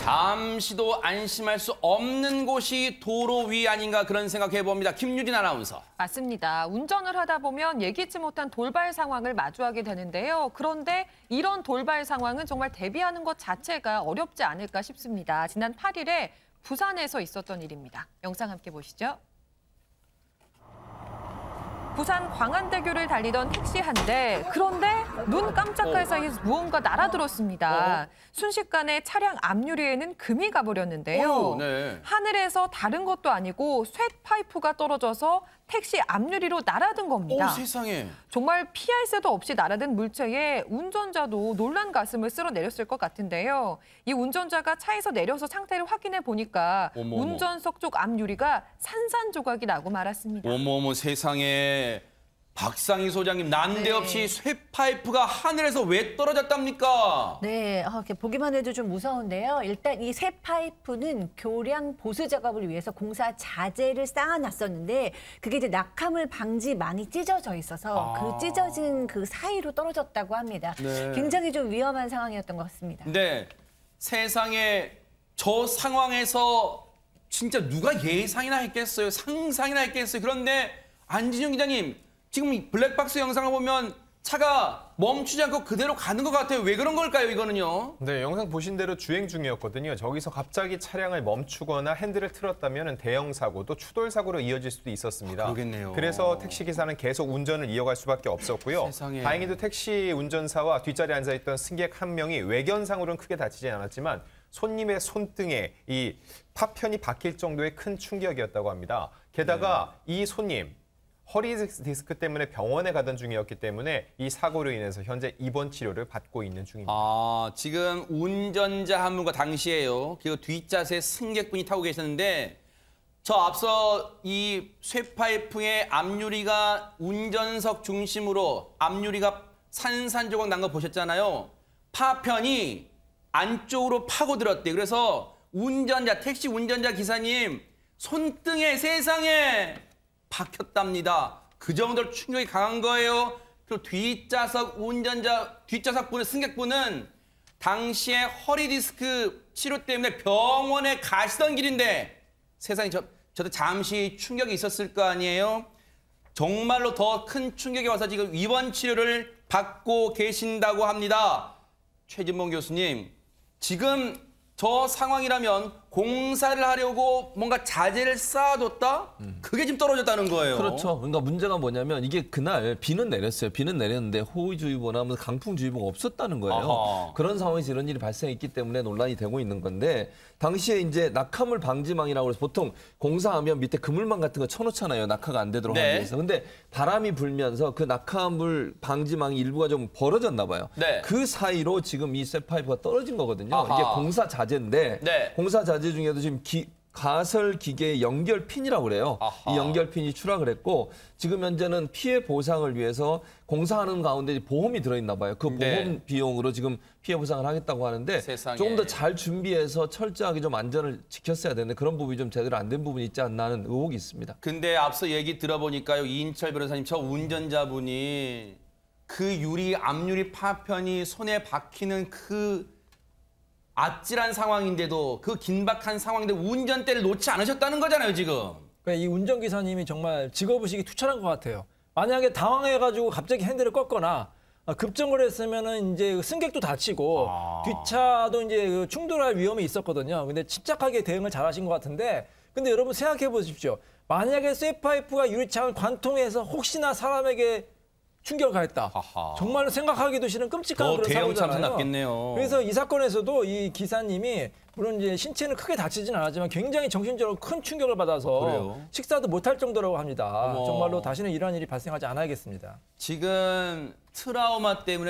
잠시도 안심할 수 없는 곳이 도로 위 아닌가 그런 생각해 봅니다. 김유진 아나운서. 맞습니다. 운전을 하다 보면 예기치 못한 돌발 상황을 마주하게 되는데요. 그런데 이런 돌발 상황은 정말 대비하는 것 자체가 어렵지 않을까 싶습니다. 지난 8일에 부산에서 있었던 일입니다. 영상 함께 보시죠. 부산 광안대교를 달리던 택시 한 대. 그런데 눈 깜짝할 사이에 무언가 날아들었습니다. 순식간에 차량 앞유리에는 금이 가버렸는데요. 네. 하늘에서 다른 것도 아니고 쇳 파이프가 떨어져서 택시 앞유리로 날아든 겁니다. 세상에. 정말 피할 새도 없이 날아든 물체에 운전자도 놀란 가슴을 쓸어내렸을 것 같은데요. 이 운전자가 차에서 내려서 상태를 확인해 보니까 운전석 쪽 앞유리가 산산조각이 나고 말았습니다. 어머어머 세상에. 박상희 소장님 난데없이 쇠파이프가 하늘에서 왜 떨어졌답니까? 네, 이렇게 보기만 해도 좀 무서운데요. 일단 이 쇠파이프는 교량 보수 작업을 위해서 공사 자재를 쌓아놨었는데 그게 이제 낙하물 방지망이 찢어져 있어서 그 찢어진 그 사이로 떨어졌다고 합니다. 네. 굉장히 좀 위험한 상황이었던 것 같습니다. 네, 세상에 저 상황에서 진짜 누가 예상이나 했겠어요? 상상이나 했겠어요? 그런데 안진영 기자님, 지금 이 블랙박스 영상을 보면 차가 멈추지 않고 그대로 가는 것 같아요. 왜 그런 걸까요, 이거는요? 네, 영상 보신 대로 주행 중이었거든요. 저기서 갑자기 차량을 멈추거나 핸들을 틀었다면 대형 사고, 또 추돌 사고로 이어질 수도 있었습니다. 그러겠네요. 그래서 택시 기사는 계속 운전을 이어갈 수밖에 없었고요. 세상에. 다행히도 택시 운전사와 뒷자리에 앉아있던 승객 한 명이 외견상으로는 크게 다치지 않았지만 손님의 손등에 이 파편이 박힐 정도의 큰 충격이었다고 합니다. 게다가 이 손님, 허리 디스크 때문에 병원에 가던 중이었기 때문에 이 사고로 인해서 현재 입원 치료를 받고 있는 중입니다. 지금 운전자 한 분과 당시에요. 그리고 뒷좌석에 승객분이 타고 계셨는데 저 앞서 이 쇠파이프의 앞유리가 운전석 중심으로 앞유리가 산산조각 난 거 보셨잖아요. 파편이 안쪽으로 파고들었대요. 그래서 택시 운전자 기사님 손등에 세상에 박혔답니다. 그 정도로 충격이 강한 거예요. 그리고 뒷좌석분의 승객분은 당시에 허리 디스크 치료 때문에 병원에 가시던 길인데 세상에 저도 잠시 충격이 있었을 거 아니에요. 정말로 더 큰 충격이 와서 지금 입원 치료를 받고 계신다고 합니다. 최진봉 교수님, 지금 저 상황이라면 공사를 하려고 뭔가 자재를 쌓아뒀다? 그게 지금 떨어졌다는 거예요. 그렇죠. 그러니까 문제가 뭐냐면 이게 그날 비는 내렸어요. 비는 내렸는데 호우주의보나 강풍주의보가 없었다는 거예요. 아하. 그런 상황에서 이런 일이 발생했기 때문에 논란이 되고 있는 건데 당시에 이제 낙하물 방지망이라고 해서 보통 공사하면 밑에 그물망 같은 거 쳐놓잖아요. 낙하가 안 되도록 하기 위해서. 근데 바람이 불면서 그 낙하물 방지망이 일부가 좀 벌어졌나 봐요. 네. 그 사이로 지금 이 쇠파이프가 떨어진 거거든요. 아하. 이게 공사 자재인데 공사 자재 중에도 지금 가설 기계 연결핀이라고 그래요. 아하. 이 연결핀이 추락을 했고 지금 현재는 피해 보상을 위해서 공사하는 가운데 보험이 들어있나 봐요. 그 보험 비용으로 지금 피해 보상을 하겠다고 하는데 세상에. 조금 더 잘 준비해서 철저하게 좀 안전을 지켰어야 되는데 그런 부분이 좀 제대로 안 된 부분이 있지 않나 하는 의혹이 있습니다. 근데 앞서 얘기 들어보니까요. 이인철 변호사님, 저 운전자분이 그 앞유리 파편이 손에 박히는 그 아찔한 상황인데도 그 긴박한 상황인데 운전대를 놓지 않으셨다는 거잖아요, 지금. 그러니까 이 운전기사님이 정말 직업의식이 투철한 것 같아요. 만약에 당황해가지고 갑자기 핸들을 껐거나 급정거를 했으면은 이제 승객도 다치고 뒷차도 이제 충돌할 위험이 있었거든요. 근데 침착하게 대응을 잘하신 것 같은데, 근데 여러분 생각해 보십시오. 만약에 쇠파이프가 유리창을 관통해서 혹시나 사람에게 충격을 가했다. 정말로 생각하기도 싫은 끔찍한 그런 대형 참사 사고잖아요. 났겠네요. 그래서 이 사건에서도 이 기사님이 물론 이제 신체는 크게 다치진 않았지만 굉장히 정신적으로 큰 충격을 받아서 그래요? 식사도 못할 정도라고 합니다. 어머. 정말로 다시는 이러한 일이 발생하지 않아야겠습니다. 지금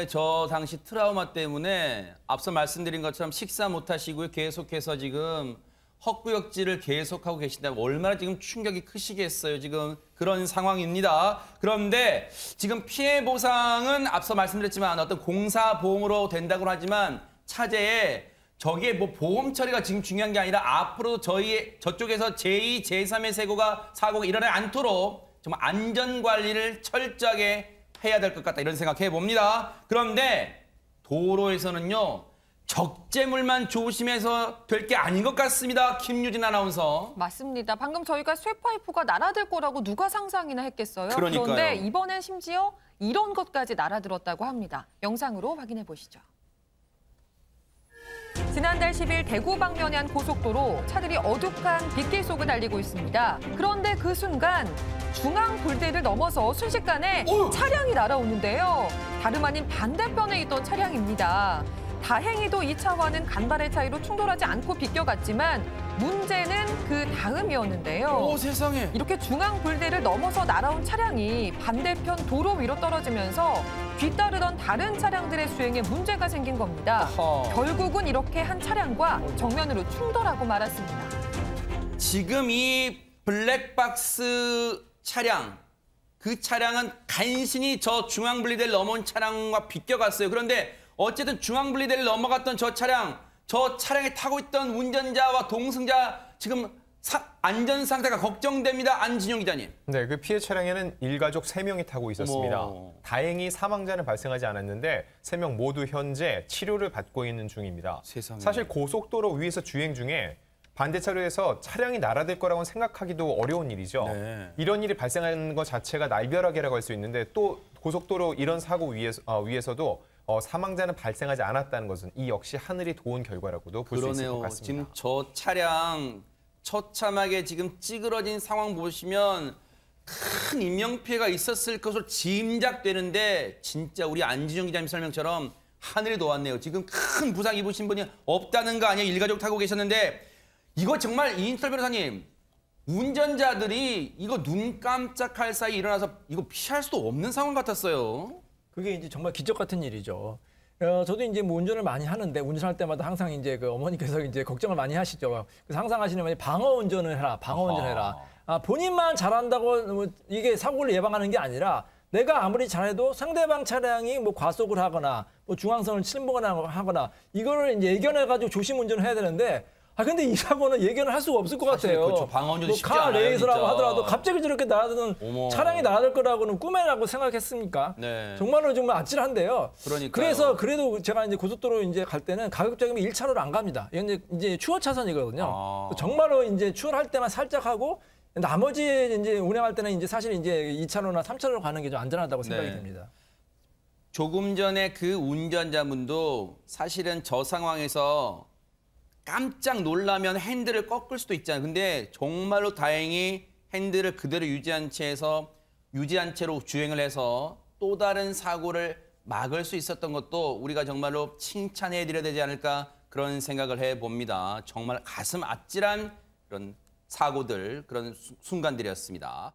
저 당시 트라우마 때문에 앞서 말씀드린 것처럼 식사 못하시고요. 계속해서 지금 헛구역질을 계속하고 계신다면 얼마나 지금 충격이 크시겠어요. 지금 그런 상황입니다. 그런데 지금 피해 보상은 앞서 말씀드렸지만 어떤 공사보험으로 된다고 하지만 차제에 저기에 뭐 보험 처리가 지금 중요한 게 아니라 앞으로 저쪽에서 제2, 제3의 사고가 일어나지 않도록 정말 안전관리를 철저하게 해야 될 것 같다 이런 생각해 봅니다. 그런데 도로에서는요. 적재물만 조심해서 될 게 아닌 것 같습니다. 김유진 아나운서. 맞습니다. 방금 저희가 쇠파이프가 날아들 거라고 누가 상상이나 했겠어요. 그러니까요. 그런데 이번엔 심지어 이런 것까지 날아들었다고 합니다. 영상으로 확인해 보시죠. 지난달 10일 대구 방면의 한 고속도로 차들이 어둑한 빗길 속을 달리고 있습니다. 그런데 그 순간 중앙 불대를 넘어서 순식간에 차량이 날아오는데요. 다름 아닌 반대편에 있던 차량입니다. 다행히도 이 차와는 간발의 차이로 충돌하지 않고 비껴갔지만 문제는 그 다음이었는데요. 오, 세상에. 이렇게 중앙 불대를 넘어서 날아온 차량이 반대편 도로 위로 떨어지면서 뒤따르던 다른 차량들의 수행에 문제가 생긴 겁니다. 어허. 결국은 이렇게 한 차량과 정면으로 충돌하고 말았습니다. 지금 이 블랙박스 차량, 그 차량은 간신히 저 중앙분리대를 넘어온 차량과 비껴갔어요. 그런데 어쨌든 중앙분리대를 넘어갔던 저 차량에 타고 있던 운전자와 동승자 지금 안전 상태가 걱정됩니다. 안진용 기자님. 네, 그 피해 차량에는 일가족 3명이 타고 있었습니다. 어머. 다행히 사망자는 발생하지 않았는데 3명 모두 현재 치료를 받고 있는 중입니다. 세상에. 사실 고속도로 위에서 주행 중에 반대 차로에서 차량이 날아들 거라고는 생각하기도 어려운 일이죠. 네. 이런 일이 발생하는 것 자체가 날벼락이라고 할 수 있는데 또 고속도로 이런 사고 위에서도 사망자는 발생하지 않았다는 것은 이 역시 하늘이 도운 결과라고도 볼 수 있을 것 그러네요. 같습니다. 지금 저 차량 처참하게 지금 찌그러진 상황 보시면 큰 인명피해가 있었을 것으로 짐작되는데 진짜 우리 안진영 기자님 설명처럼 하늘이 도왔네요. 지금 큰 부상 입으신 분이 없다는 거 아니에요. 일가족 타고 계셨는데 이거 정말 이인철 변호사님 운전자들이 이거 눈 깜짝할 사이 일어나서 이거 피할 수도 없는 상황 같았어요. 그게 이제 정말 기적 같은 일이죠. 저도 이제 뭐 운전을 많이 하는데 운전할 때마다 항상 이제 그 어머니께서 이제 걱정을 많이 하시죠. 그래서 항상 하시는 말이 방어 운전을 해라, 방어 운전해라. 본인만 잘한다고 뭐 이게 사고를 예방하는 게 아니라 내가 아무리 잘해도 상대방 차량이 뭐 과속을 하거나 뭐 중앙선을 침범하거나 이거를 이제 예견해가지고 조심 운전을 해야 되는데. 근데 이 사고는 예견을 할 수가 없을 것 사실 같아요. 그렇죠. 방어 운전이 쉽지 카 않아요, 레이서라고 진짜. 하더라도 갑자기 저렇게 날아드는 어머. 차량이 날아들 거라고는 꿈에라고 생각했습니까? 네. 정말로 정말 아찔한데요. 그러니까요. 그래서 그래도 제가 이제 고속도로 이제 갈 때는 가급적이면 1차로로 안 갑니다. 이건 이제 추월 차선이거든요. 정말로 이제 추월할 때만 살짝 하고 나머지 이제 운행할 때는 이제 사실 이제 2차로나 3차로로 가는 게 좀 안전하다고 생각이 네. 됩니다. 조금 전에 그 운전자분도 사실은 저 상황에서 깜짝 놀라면 핸들을 꺾을 수도 있잖아요. 근데 정말로 다행히 핸들을 그대로 유지한 채로 주행을 해서 또 다른 사고를 막을 수 있었던 것도 우리가 정말로 칭찬해드려야 되지 않을까 그런 생각을 해봅니다. 정말 가슴 아찔한 그런 사고들, 그런 순간들이었습니다.